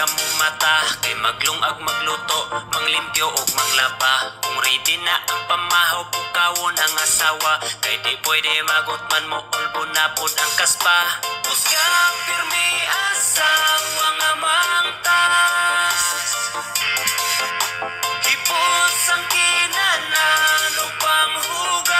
kamo mata, kay maglungag magluto, manglimpyo o manglaba. Kung ready na ang pamahaw, pukawon ang asawa, kay di pwede magutman mo ulbo na pod ang kaspa. Pusga pirmi asawa nga mangtas, hipos ang kinanan o panghugas.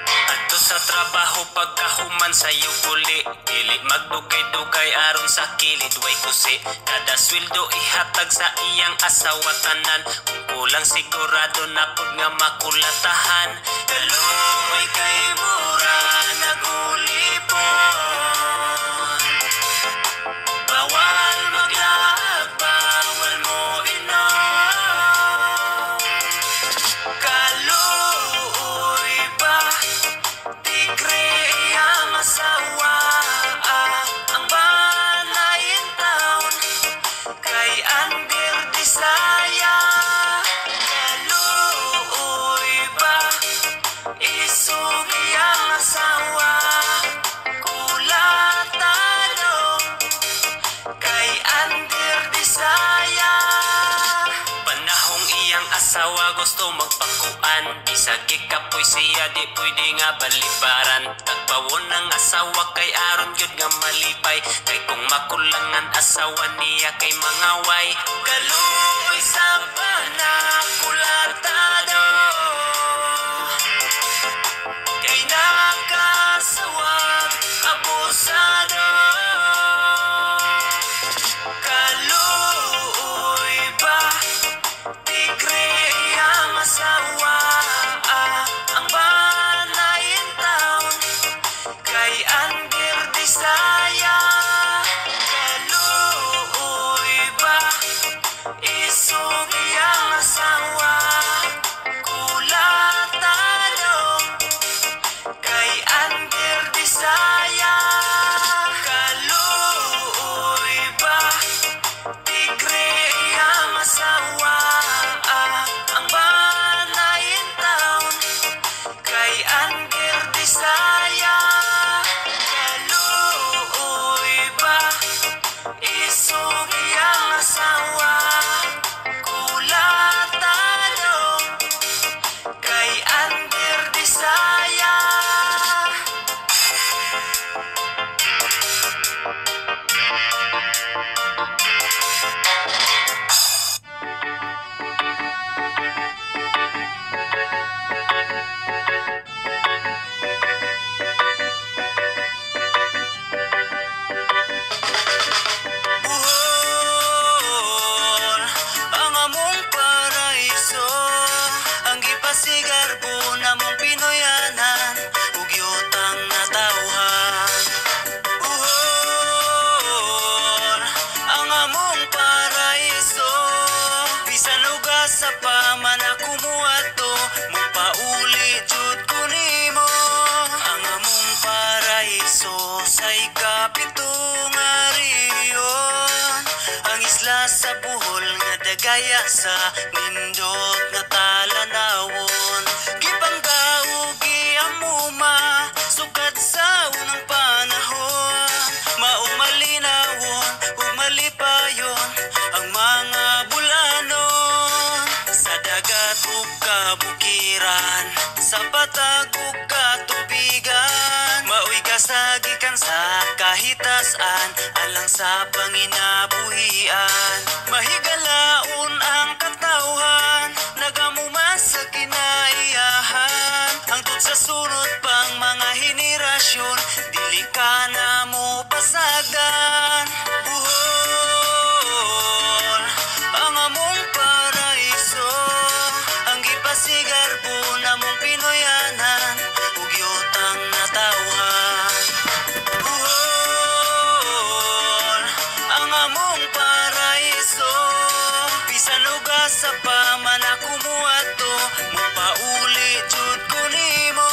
Adto sa trabaho pagkahuman sayo guli, dili magdugay-dugay aron sa kilid way kusi. Kada sweldo ihatag sa iyang asawa tanan, kung kulang sigurado na pud nga makulatahan. Kaluoy kay mura nagulipon, bawal maglaag, bawal mo inom. Kaluoy ba tigre ang asawa, ang banayin taon kay Andir Disaya. Kaluoy ba isugi ang asawa, kulatado kay Andir Disaya. Panahong iyang asawa gusto magpakuan, bisag gikapoy siya di pwede nga balibaran. Tagpawon ng asawa kay aron gyud nga malipay, kay kung makulangan asawa niya kay mangaway. Kaluoy sa panakulatado kay nakasawag abusado. Kaluoy ba tigre ang asawa, ang banayin taon kay Andir Disaya. Kaluoy ba isugi ang asawa, kulatado kay Andir Disaya. Kaluoy ba tigre ang asawa, ang banayin taon kay Andir Disaya. Kaluoy ba isugi ang asawa, kulatado kay Andir Disaya. Buhol ang among paraiso, ang gipasigar po namong Pinoyanan, ug yutang natawhan. Buhol ang among paraiso, bisan lugas sa paman ako muadto, mupauli jud ko nimo. Ang among paraiso sa ikapito nga riyon, ang isla sa Bohol nga dagaya sa nindot nga talanawon. Gipanggaw giamuma sukad sa unang panahon, maong malinawon ug malipayon ang mga bulanon. Sa dagat ug kabukiran, sa patag ug katubigan, maoy kasagikan sa kahitasan alang sa panginabuhian. Mahigalaon ang katawhan, nagamuma sa kinaiyahan, hangtod sa sunod pang mga henerasyon, dili ka na mo pasagdan. Buhol ang among paraiso, ang gipasigar po namong Pinoyanan, ug yutang natawhan. Buhol ang among paraiso, bisan lugas sa paman ako muadto, mupauli jud ko nimo.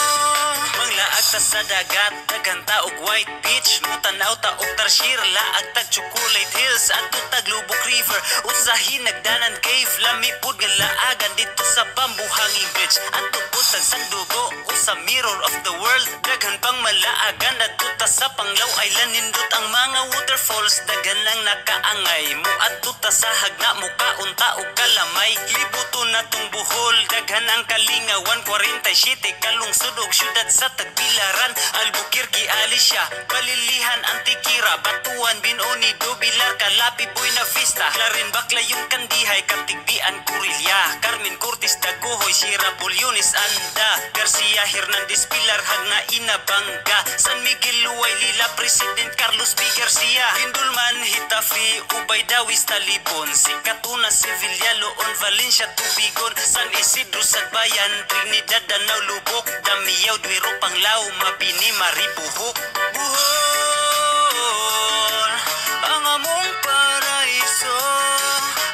Manglaag sa dagat daghan ta og white beach mutanaw ta og Tarsier laag tag Chocolate Hills adto tag Lubok River usahin nagdanan cave lami pud nga laagan dito sa Bamboo Hanging Bridge adto pud tag Sandugo usa mirror of the world daghan pang malaagan adto ta sa Panglao Island nindot ang mga waterfalls daghan lang nakaangay muadto ta sa hagna mukaunta og kalamay libuton natong Bohol daghan ang Kalingawan 47 kalungsod og syudad sa Tagbilaran Albuquerque Alicia Balilihan Antikira Batuan Binonido Bilar Kalapi Buena Vista Larin Baclayong Kandihay Katigbian Kurilya Carmen Cortis Dagohoy Sierra Bulyones Anda Garcia Hernandez Pilar Hagna Inabanga San Miguel Luay Lila President Carlos B. Garcia Lindulman Hitafi Ubay Dawis Talipon Sikatuna Sevilla Loon Valencia Tubigon San Isidro Sagbayan Trinidad Danau Lubok Damiyaw Duiro Panglao Mabini Maribuhok Buhol ang among paraiso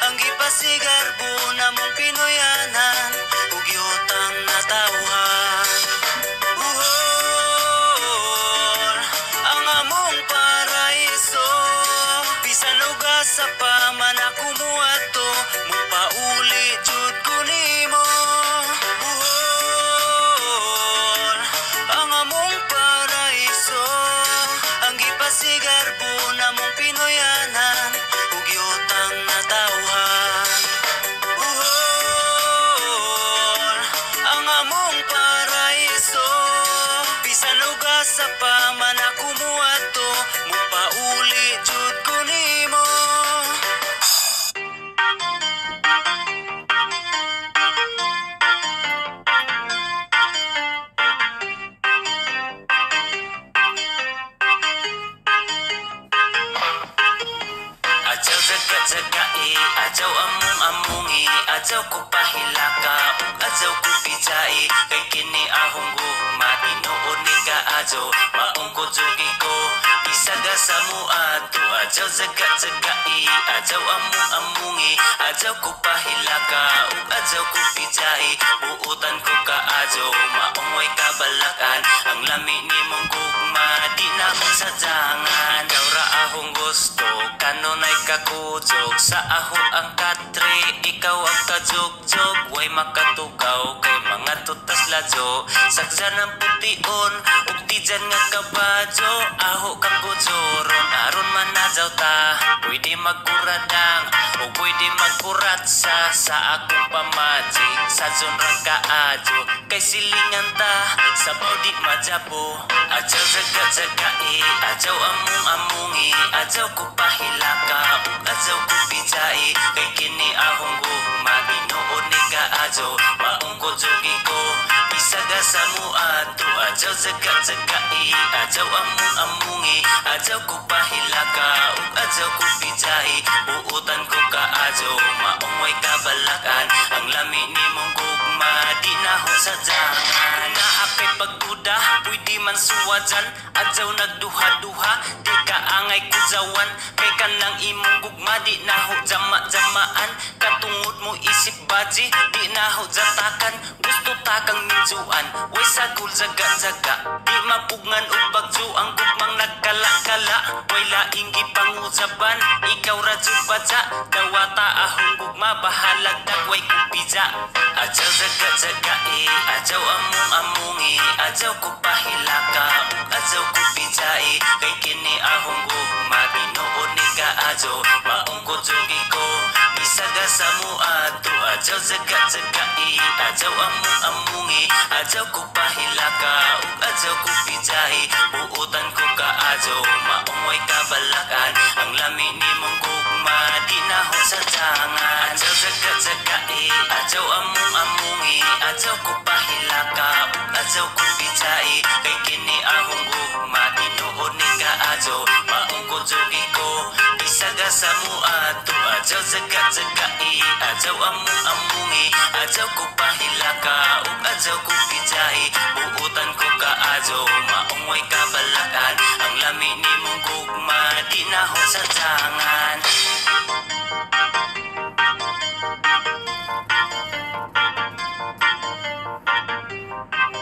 ang gipasigar na mong Pinoyanan ug yutang natawhan Buhol ang among paraiso bisan uga sa paman ako muadto mupauli jud ko nimo Buhol ang among paraiso ang gipasigar na mong Pinoyanan ug yutang natawhan Buhol ang among paraiso bisan uga sa paman ako muadto mupauli jud ko nimo Adyaw zaga-zagai, adyaw among-amungi Adyaw ko pahilaka, ug adyaw ko pijai Kay kini ahong gugma, tinuod ni kaadyo Maong ko dzugi ko, isaga sa muadto Adyaw zaga-zagai, adyaw among-amungi Adyaw ko pahilaka, ug adyaw ko pijai Buutan ko kaadyo, maong way kabalakan Ang lami ni mong gugma, di na mong sadyangan Daw ra ahong gusto, kanonay kakujog Sa aho ang katre, ikaw ang kajugjog Way makatugaw kay mga tutas ladyo Saksan ang pution, ug di dyan nga kabadyo Aho kang kujoron, aron manadyaw ta Pwede magkuradang, o pwede magkurat sa akong pamaji Sa zonra kaadyo, kay silingan ta Sabaw di majabo, adyaw zaga-zagai Adyaw among-amungi, adyaw ko pahilaka ug adyaw ko pijai Kay kini ahong gugma, tinuod ni kaadyo Maong ko dzugi ko, isaga sa muadto Adyaw zaga-zagai, adyaw among-amungi Adyaw ko pahilaka ug adyaw ko pijai Buutan ko kaadyo, maong way kabalakan Ang lami ni mong gugma, di na ho sadyangan Naakay pagduda, pwede man suwadyan Adyaw nagduha-duha, di ka angay kudzawan Kay kanang imong gugma, di na ho jama-jamaan Katungod mo isip baji, di na ho jatakan Gusto takang minjuan, way sagol zaga-zaga Di mapugngan o bagjo, ang gugmang nagkala-kala Way laing ipangujaban, ikaw radyo badya Dawata ahong gugma, bahalag dagway kupidya Adyaw zaga-zagai, adyaw among-amungi Adyaw ko pahilaka, ug adyaw ko pijai Kay kini ahong gugma, tinuod ni kaadyo Maong ko dzugi ko, isaga sa muadto Adyaw zaga-zagai, adyaw among-amungi Adyaw ko pahilaka, ug adyaw ko pijai Buutan ko kaadyo, maong way kabalakan Ang lami ni mong gugma, di na ho sadyangan Adyaw zaga-zagai, adyaw among-amungi Adyaw ko pahilaka, ug adyaw ko pijai Kay kini ahong gugma, tinuod ni kaadyo Maong ko dzugi ko, isaga sa muadto Adyaw zaga-zagai, adyaw among-amungi Adyaw ko pahilaka, ug adyaw ko pijai Buutan ko kaadyo, maong way kabalakan Ang lami ni mong gugma, di na ho sadyangan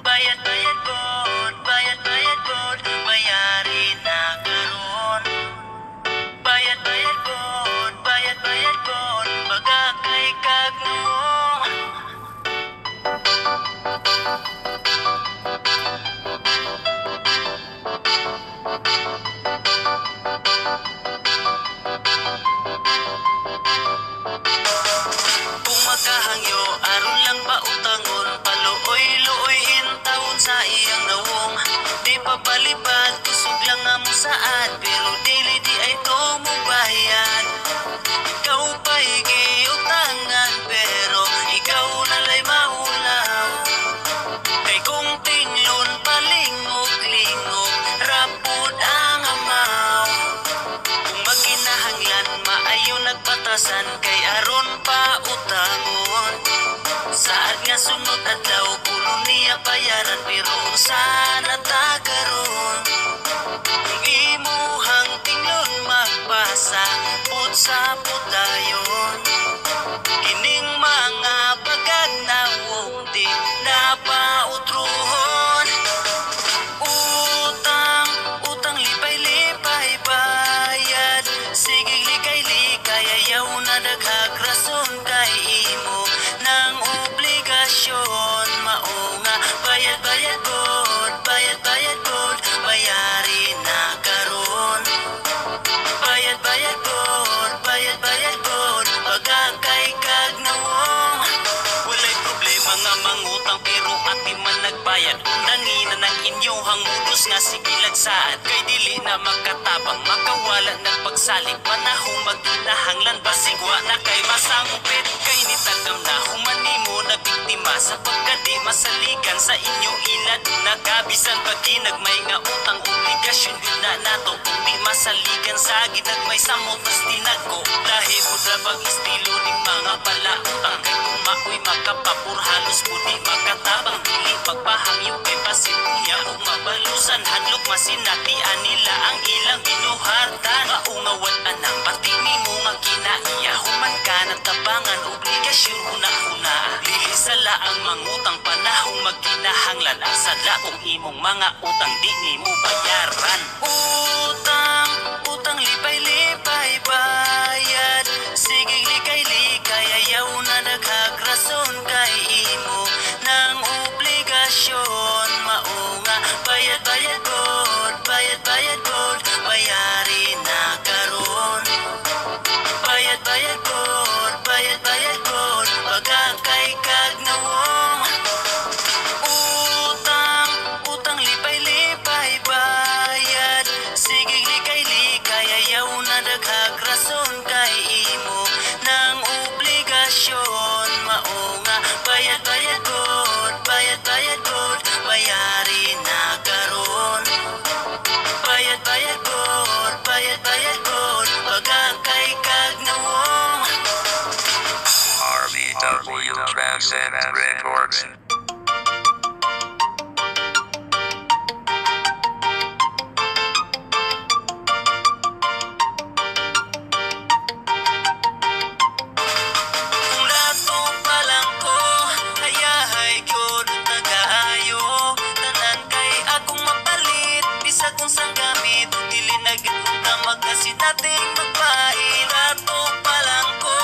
Bayad, bayad, God, bayad, bayad papalipad, kusog lang nga mo saad, pero dili di ay to mo bayad. Ikaw pa'y giutangan, pero ikaw nalay maulaw. Kay kung tinglon palingog-lingog, rapod ang amaw. Kung maginahanglan, maayo nagpatasan, kay aron pa utangon. Saad nga sunod adlaw, puno niya bayaran, pero sana tagaron. Kung imuhang tinglon magpasa, put sa putayon. Kining mga bagag na di napautruhon. Utang lipay-lipay bayad, sige likay-likay, ayaw na daghag rason kay imo ng obligasyon. Mao nga bayad-bayad bod, bayad-bayad bod, bayari na karon. Bayad-bayad bod, bayad-bayad bod, pagkakay kag nawong. Walay problema nga mangutang, pero ati man nagbayad. Undangina ng inyohang mudos nga sigilag saad, kay dili na makatabang, makawala nagpagsalig. Panahong magdulahanglan, basigwa na kay masangpit. Kay nitagam na humanimo na biktima, sa pagkadi masaligan sa inyo ilad. Nagabisan pag ginagmay nga utang, obligasyon yun na nato. Kung di masaligan sa ginagmay samot nas tinago, lahi mo labag estilo ning mga palautang. Kay kung maoy makapapur, halos mo di makatabang. Dili pagpahangyo kay pasipunya o mabalusan, hadlok masinatian nila ang ilang binuhatan. Maungawat anang patini mo nga kinaiya, human ka ng tabangan, obligasyon huna-huna. Dili sala ang mangutang, panahong magkinahanglan. Ang sadla kung imong mga utang di ni mo bayaran. Utang lipay-lipay bayad, sige likay-likay, ayaw na daghag rason kay imo ng obligasyon. Mao nga bayad-bayad bod, bayad-bayad bod, bayari na karon. Bayad-bayad bod, bayad-bayad bod, pagkakay kag nawong. Utang lipay-lipay bayad, sige likay-likay, ayaw na daghag rason kay imo ng obligasyon. Mao nga bayad-bayad bod, bayad-bayad bod, bayari na karon. Bayad-bayad bod, bayad-bayad bod, pagkakay kag nawong. RBW Transcend Records. Kung dato pa lang ko, hayahay gyud tagaayo. Tanan kay akong mapalit, bisag kung sang gamit, dili na gyud ta magkasi dating magpail. Dato pa lang ko,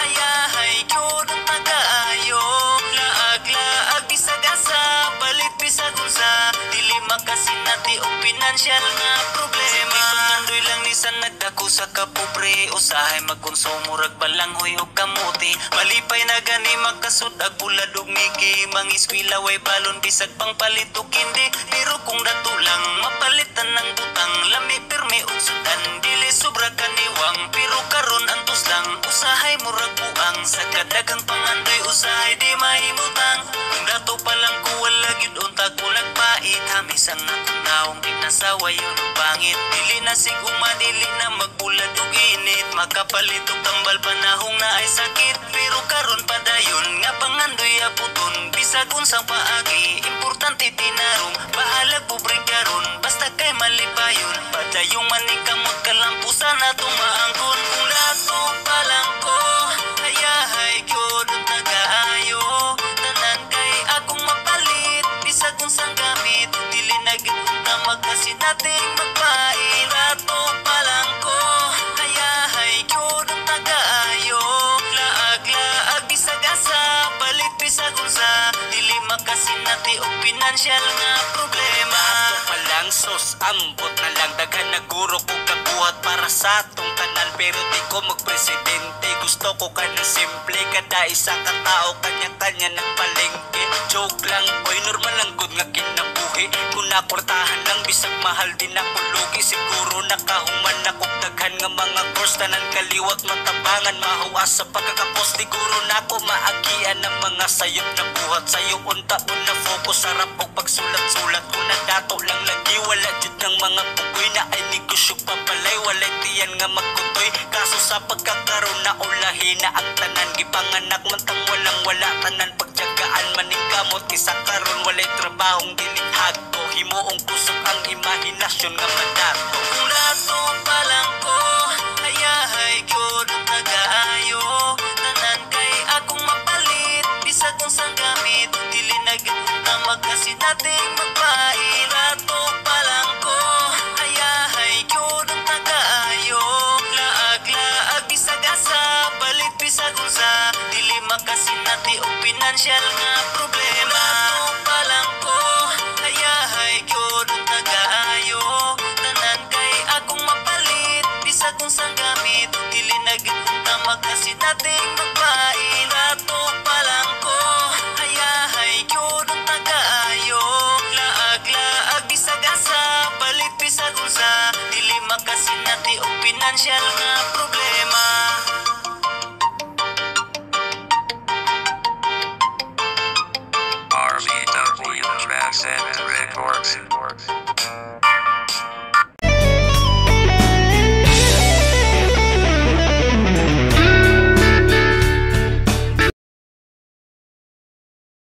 hayahay gyud tagaayo. Laag-laag bisag asa, palit bisag unsa, dili makasinati og pinansyal nga problema. Pangandoy lang ni sa nagdako sa kapobre, usahay magkonsumo rag balanghoy og kamuti. Malipay na gani magkasud ag bulad og miki, mangiskwila way balon bisag pangpalit og kindi. Pero kung dato lang mapalitan ng butang, lami pirmi og sudan, dili sobra kaniwang. Pero karon antos lang, usahay mo rag buang, sa kadagang pangandoy usahay di mahimutang. Kung dato pa lang ko wala gyud untag ko nagpait, hamisang nakunaong di nasawa yun ang pangit. Dili na siguma, dili na magbulad og init, makapalit og tambal panahong na ay sakit. Pero karon padayon nga pangandoy aputon, bisag unsang paagi, importante tinarong. Bahalag pobre karon, basta kay malipayon, padayong manikamot kalampusan na tumaangkon. Kung dato pa lang ko, hayahay gyud tagaayo. Tanan kay akong mapalit, bisag unsang gamit, dili na gyud ta magkasi dating magpail. Dato pa lang ko, hayahay gyud tagaayo. Laag-laag bisag asa, palit bisag unsa, dili makasinati og pinansyal nga problema. Dato pa lang sos, ambot na lang daghan naguro ko kabuhat para sa atong tanan. Pero di ko magpresidente, gusto ko ka ng simple, kada isa ka tao kanya-kanya nagpalengke. Joke lang boy, normal lang good nga kinabuhi. Kung mga kwartahan lang bisag mahal din ako lugi. Siguro nakahuman ako daghan nga mga course, tanan kaliwat matabangan mahuwas sa pagkakapos. Siguro nako maagian ng mga sayop na buhat sayo unta-una focus sarap og pagsulat-sulat ko na dato lang lagi. Wala jud ng mga pugoy na ay negosyo papalay, walay tiyan nga magkutoy. Kaso sa pagkakaroon na ulahi na ang tanan gipanganak man tang walang wala tanan pagtiyagaan maning kamot isa karon walay trabahong dinihag ko himuong kusog ang imahinasyon nga madato. Kung dato pa lang ko ayahay gyud ang tagaayo, tanan kay akong mapalit bisag unsang gamit dili na gyud ta magkasi dating magpail. Dato pa lang ko ayahay gyud ang tagaayo, laag-laag bisag asa balit bisag unsa dili makasinati og pinansyal nga problema. Dato pa lang ko ayahay gyud ang tagaayo, tanan kay akong mapalit bisag unsang gamit dili na gyud ta magkasi dating magpail. Dato pa lang ko ayahay gyud ang tagaayo, laag-laag bisag asa balit bisag unsa dili makasinati og pinansyal nga problema.